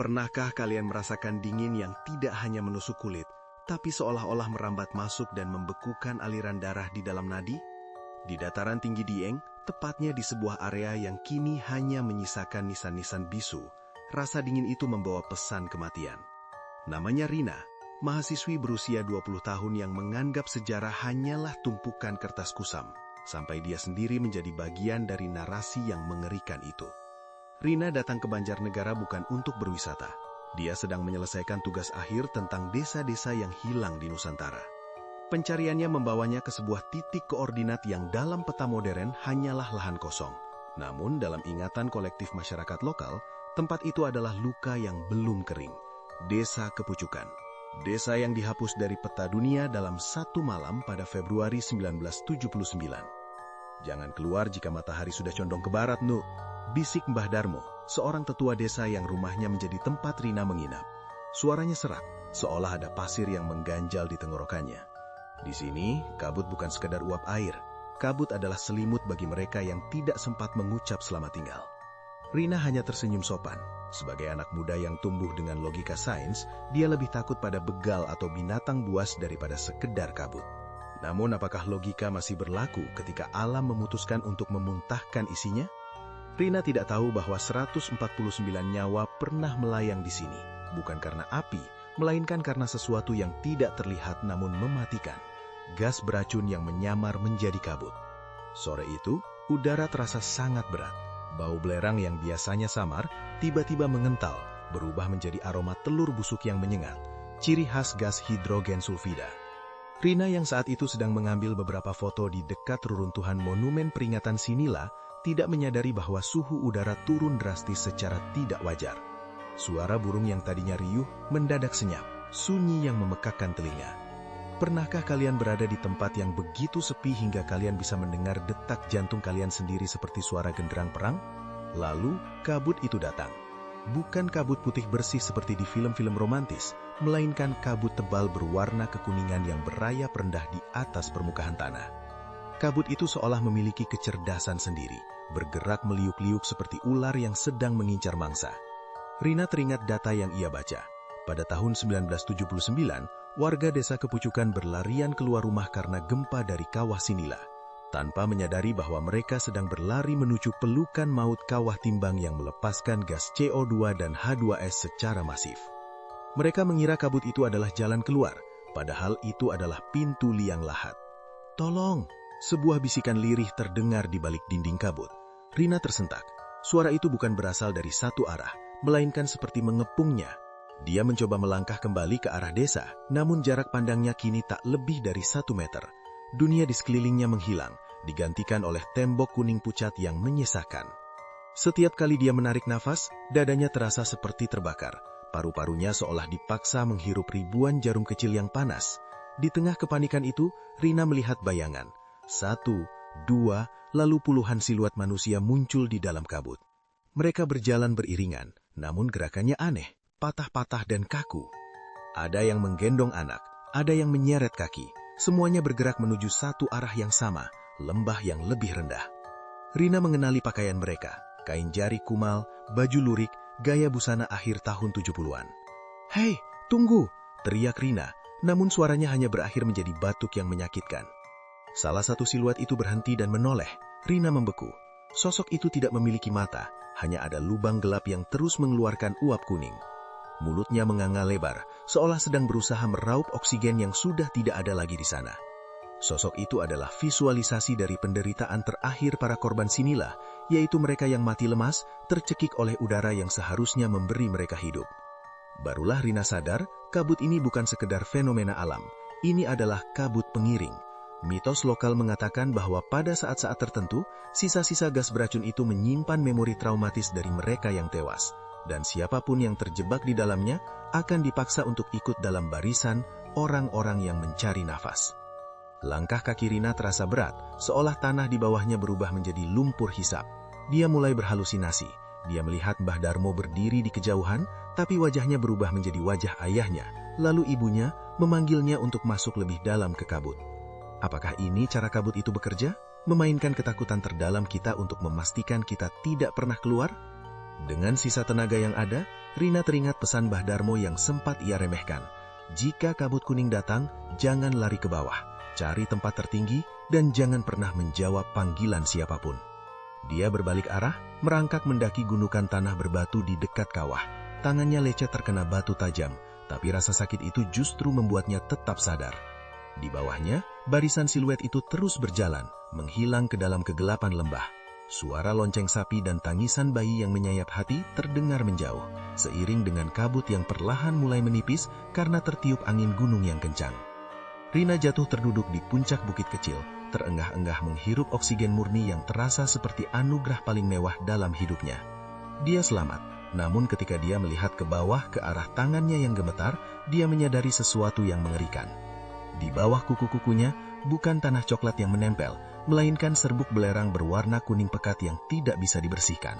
Pernahkah kalian merasakan dingin yang tidak hanya menusuk kulit, tapi seolah-olah merambat masuk dan membekukan aliran darah di dalam nadi? Di dataran tinggi Dieng, tepatnya di sebuah area yang kini hanya menyisakan nisan-nisan bisu, rasa dingin itu membawa pesan kematian. Namanya Rina, mahasiswi berusia 20 tahun yang menganggap sejarah hanyalah tumpukan kertas kusam, sampai dia sendiri menjadi bagian dari narasi yang mengerikan itu. Rina datang ke Banjarnegara bukan untuk berwisata. Dia sedang menyelesaikan tugas akhir tentang desa-desa yang hilang di Nusantara. Pencariannya membawanya ke sebuah titik koordinat yang dalam peta modern hanyalah lahan kosong. Namun dalam ingatan kolektif masyarakat lokal, tempat itu adalah luka yang belum kering. Desa Kepucukan. Desa yang dihapus dari peta dunia dalam satu malam pada Februari 1979. Jangan keluar jika matahari sudah condong ke barat, Nu. Bisik Mbah Darmo, seorang tetua desa yang rumahnya menjadi tempat Rina menginap. Suaranya serak, seolah ada pasir yang mengganjal di tenggorokannya. Di sini, kabut bukan sekadar uap air. Kabut adalah selimut bagi mereka yang tidak sempat mengucap selamat tinggal. Rina hanya tersenyum sopan. Sebagai anak muda yang tumbuh dengan logika sains, dia lebih takut pada begal atau binatang buas daripada sekedar kabut. Namun apakah logika masih berlaku ketika alam memutuskan untuk memuntahkan isinya? Rina tidak tahu bahwa 149 nyawa pernah melayang di sini, bukan karena api, melainkan karena sesuatu yang tidak terlihat namun mematikan. Gas beracun yang menyamar menjadi kabut. Sore itu, udara terasa sangat berat. Bau belerang yang biasanya samar, tiba-tiba mengental, berubah menjadi aroma telur busuk yang menyengat, ciri khas gas hidrogen sulfida. Rina yang saat itu sedang mengambil beberapa foto di dekat reruntuhan monumen peringatan Sinila, tidak menyadari bahwa suhu udara turun drastis secara tidak wajar. Suara burung yang tadinya riuh mendadak senyap, sunyi yang memekakkan telinga. Pernahkah kalian berada di tempat yang begitu sepi hingga kalian bisa mendengar detak jantung kalian sendiri seperti suara genderang perang? Lalu, kabut itu datang. Bukan kabut putih bersih seperti di film-film romantis, melainkan kabut tebal berwarna kekuningan yang berayap rendah di atas permukaan tanah. Kabut itu seolah memiliki kecerdasan sendiri, bergerak meliuk-liuk seperti ular yang sedang mengincar mangsa. Rina teringat data yang ia baca. Pada tahun 1979, warga desa Kepucukan berlarian keluar rumah karena gempa dari kawah Sinila, tanpa menyadari bahwa mereka sedang berlari menuju pelukan maut kawah timbang yang melepaskan gas CO2 dan H2S secara masif. Mereka mengira kabut itu adalah jalan keluar, padahal itu adalah pintu liang lahat. "Tolong!" Sebuah bisikan lirih terdengar di balik dinding kabut. Rina tersentak. Suara itu bukan berasal dari satu arah, melainkan seperti mengepungnya. Dia mencoba melangkah kembali ke arah desa, namun jarak pandangnya kini tak lebih dari 1 meter. Dunia di sekelilingnya menghilang, digantikan oleh tembok kuning pucat yang menyesakan. Setiap kali dia menarik nafas, dadanya terasa seperti terbakar. Paru-parunya seolah dipaksa menghirup ribuan jarum kecil yang panas. Di tengah kepanikan itu, Rina melihat bayangan. 1, 2, lalu puluhan siluet manusia muncul di dalam kabut. Mereka berjalan beriringan, namun gerakannya aneh, patah-patah dan kaku. Ada yang menggendong anak, ada yang menyeret kaki. Semuanya bergerak menuju satu arah yang sama, lembah yang lebih rendah. Rina mengenali pakaian mereka, kain jari kumal, baju lurik, gaya busana akhir tahun 70-an. "Hei, tunggu!" teriak Rina, namun suaranya hanya berakhir menjadi batuk yang menyakitkan. Salah satu siluet itu berhenti dan menoleh. Rina membeku. Sosok itu tidak memiliki mata, hanya ada lubang gelap yang terus mengeluarkan uap kuning. Mulutnya menganga lebar, seolah sedang berusaha meraup oksigen yang sudah tidak ada lagi di sana. Sosok itu adalah visualisasi dari penderitaan terakhir para korban Sinila, yaitu mereka yang mati lemas, tercekik oleh udara yang seharusnya memberi mereka hidup. Barulah Rina sadar, kabut ini bukan sekedar fenomena alam. Ini adalah kabut pengiring. Mitos lokal mengatakan bahwa pada saat-saat tertentu, sisa-sisa gas beracun itu menyimpan memori traumatis dari mereka yang tewas, dan siapapun yang terjebak di dalamnya akan dipaksa untuk ikut dalam barisan orang-orang yang mencari nafas. Langkah kaki Rina terasa berat, seolah tanah di bawahnya berubah menjadi lumpur hisap. Dia mulai berhalusinasi. Dia melihat Mbah Darmo berdiri di kejauhan, tapi wajahnya berubah menjadi wajah ayahnya, lalu ibunya memanggilnya untuk masuk lebih dalam ke kabut. Apakah ini cara kabut itu bekerja? Memainkan ketakutan terdalam kita untuk memastikan kita tidak pernah keluar? Dengan sisa tenaga yang ada, Rina teringat pesan Mbah Darmo yang sempat ia remehkan. Jika kabut kuning datang, jangan lari ke bawah, cari tempat tertinggi, dan jangan pernah menjawab panggilan siapapun. Dia berbalik arah, merangkak mendaki gundukan tanah berbatu di dekat kawah. Tangannya lecet terkena batu tajam, tapi rasa sakit itu justru membuatnya tetap sadar. Di bawahnya, barisan siluet itu terus berjalan, menghilang ke dalam kegelapan lembah. Suara lonceng sapi dan tangisan bayi yang menyayat hati terdengar menjauh, seiring dengan kabut yang perlahan mulai menipis karena tertiup angin gunung yang kencang. Rina jatuh terduduk di puncak bukit kecil, terengah-engah menghirup oksigen murni yang terasa seperti anugerah paling mewah dalam hidupnya. Dia selamat, namun ketika dia melihat ke bawah ke arah tangannya yang gemetar, dia menyadari sesuatu yang mengerikan. Di bawah kuku-kukunya, bukan tanah coklat yang menempel, melainkan serbuk belerang berwarna kuning pekat yang tidak bisa dibersihkan.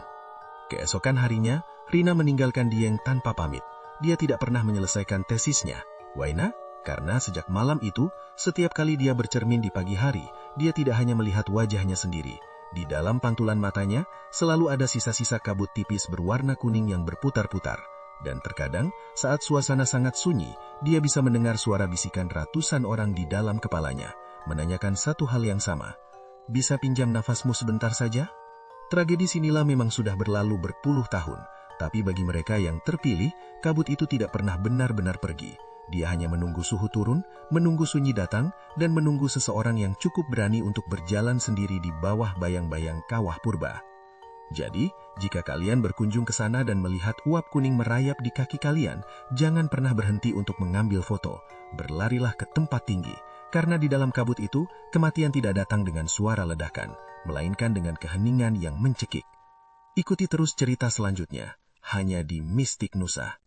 Keesokan harinya, Rina meninggalkan Dieng tanpa pamit. Dia tidak pernah menyelesaikan tesisnya. Waina? Karena sejak malam itu, setiap kali dia bercermin di pagi hari, dia tidak hanya melihat wajahnya sendiri. Di dalam pantulan matanya, selalu ada sisa-sisa kabut tipis berwarna kuning yang berputar-putar. Dan terkadang, saat suasana sangat sunyi, dia bisa mendengar suara bisikan ratusan orang di dalam kepalanya, menanyakan satu hal yang sama. Bisa pinjam nafasmu sebentar saja? Tragedi sinilah memang sudah berlalu berpuluh tahun, tapi bagi mereka yang terpilih, kabut itu tidak pernah benar-benar pergi. Dia hanya menunggu suhu turun, menunggu sunyi datang, dan menunggu seseorang yang cukup berani untuk berjalan sendiri di bawah bayang-bayang kawah purba. Jadi, jika kalian berkunjung ke sana dan melihat uap kuning merayap di kaki kalian, jangan pernah berhenti untuk mengambil foto. Berlarilah ke tempat tinggi, karena di dalam kabut itu, kematian tidak datang dengan suara ledakan, melainkan dengan keheningan yang mencekik. Ikuti terus cerita selanjutnya, hanya di Mistik Nusa.